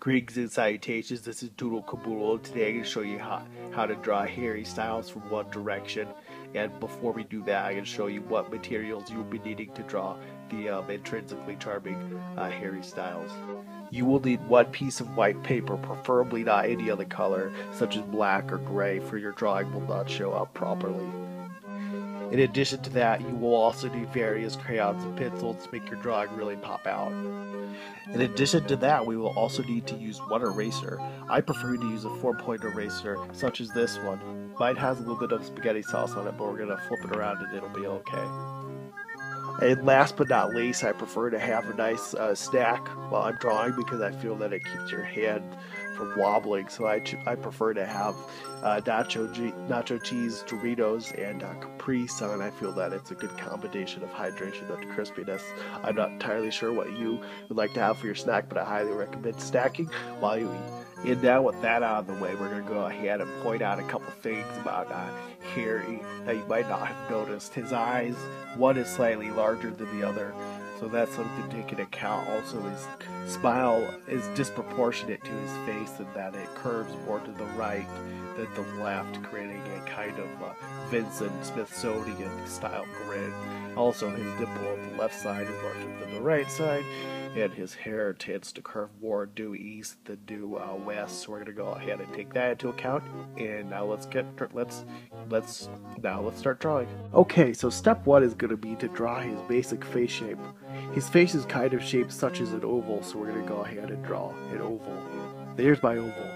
Greetings and salutations, this is Doodle Caboodle. Today I'm going to show you how to draw Harry Styles from One Direction. And before we do that, I'm going to show you what materials you'll be needing to draw the intrinsically charming Harry Styles. You will need one piece of white paper, preferably not any other color, such as black or gray, for your drawing will not show up properly. In addition to that, you will also need various crayons and pencils to make your drawing really pop out. In addition to that, we will also need to use one eraser. I prefer to use a 4-point eraser, such as this one. Mine has a little bit of spaghetti sauce on it, but we're going to flip it around and it'll be okay. And last but not least, I prefer to have a nice snack while I'm drawing because I feel that it keeps your hand from wobbling. So I prefer to have nacho cheese, Doritos, and Capri Sun. I feel that it's a good combination of hydration and crispiness. I'm not entirely sure what you would like to have for your snack, but I highly recommend snacking while you eat. And now with that out of the way, we're going to go ahead and point out a couple things about Harry that you might not have noticed. His eyes, one is slightly larger than the other, so that's something to take into account. Also, his smile is disproportionate to his face in that it curves more to the right than the left, creating a kind of Vincent Smithsonian style grin. Also, his dimple on the left side is larger than the right side, and his hair tends to curve more due east than due west. So we're gonna go ahead and take that into account. And now let's start drawing. Okay, so step one is gonna be to draw his basic face shape. His face is kind of shaped such as an oval, so we're gonna go ahead and draw an oval. There's my oval.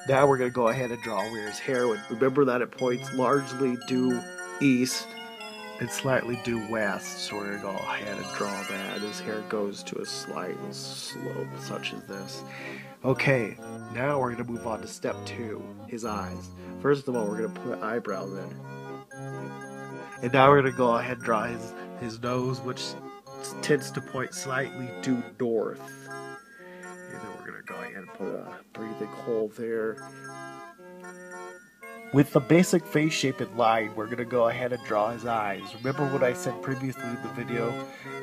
Now we're gonna go ahead and draw where his hair would. Remember that it points largely due east and slightly due west, so we're going to go ahead and draw that. His hair goes to a slight slope, such as this. Okay, now we're going to move on to step two, his eyes. First of all, we're going to put eyebrows in. And now we're going to go ahead and draw his nose, which tends to point slightly due north. And then we're going to go ahead and put a breathing hole there. With the basic face shape in line, we're going to go ahead and draw his eyes. Remember what I said previously in the video,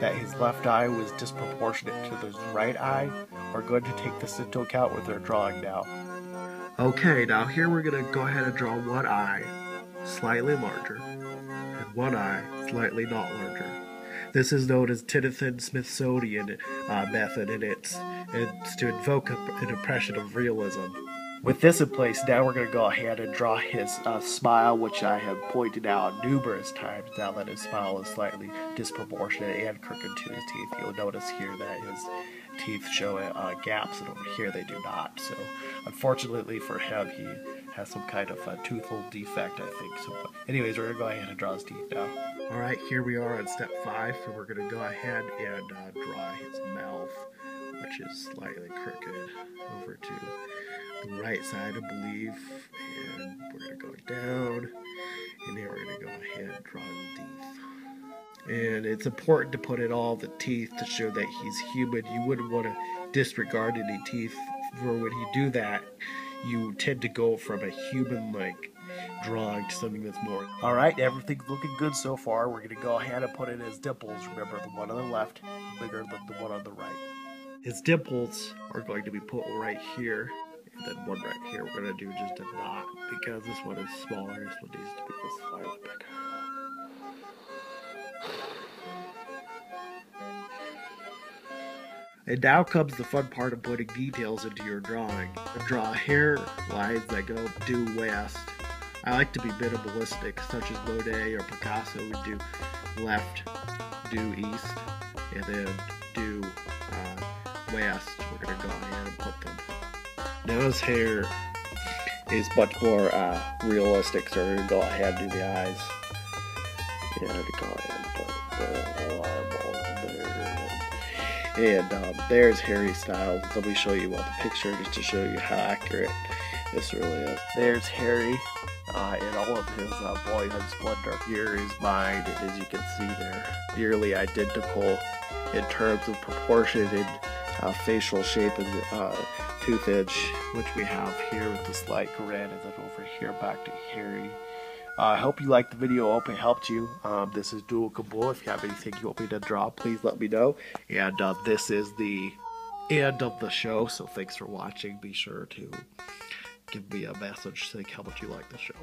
that his left eye was disproportionate to his right eye? We're going to take this into account with our drawing now. Okay, now here we're going to go ahead and draw one eye, slightly larger, and one eye, slightly not larger. This is known as Tennyson-Smithsonian method, and it's to invoke an impression of realism. With this in place, now we're going to go ahead and draw his smile, which I have pointed out numerous times now that his smile is slightly disproportionate and crooked to his teeth. You'll notice here that his teeth show gaps, and over here they do not. So, unfortunately for him, he has some kind of toothal defect, I think. So, anyways, we're going to go ahead and draw his teeth now. Alright, here we are on step 5, and we're going to go ahead and draw his mouth, which is slightly crooked over to the right side, I believe, and we're going to go down, and then we're going to go ahead and draw the teeth. And it's important to put in all the teeth to show that he's human. You wouldn't want to disregard any teeth, for when you do that, you tend to go from a human-like drawing to something that's more. Alright, everything's looking good so far. We're going to go ahead and put in his dimples. Remember, the one on the left bigger than the one on the right. His dimples are going to be put right here. And then one right here, we're going to do just a dot, because this one is smaller, this one needs to be just slightly bigger. And now comes the fun part of putting details into your drawing. Draw hair lines that go due west. I like to be minimalistic, such as Monet or Picasso would do left, due east, and then due west. We're going to go ahead and put them. Now his hair is much more realistic, so we're going to go ahead and do the eyes. Yeah, I'm going to go ahead and put the eyeball there. And there's Harry Styles. Let me show you the picture just to show you how accurate this really is. There's Harry in all of his boyhood splendor. Here is mine, and as you can see, they're nearly identical in terms of proportion and facial shape and tooth edge, which we have here with the slight grin, and then over here back to Harry. I hope you liked the video. I hope it helped you. This is Doodle Caboodle. If you have anything you want me to draw, please let me know. And this is the end of the show. So thanks for watching. Be sure to give me a message saying how much you like the show.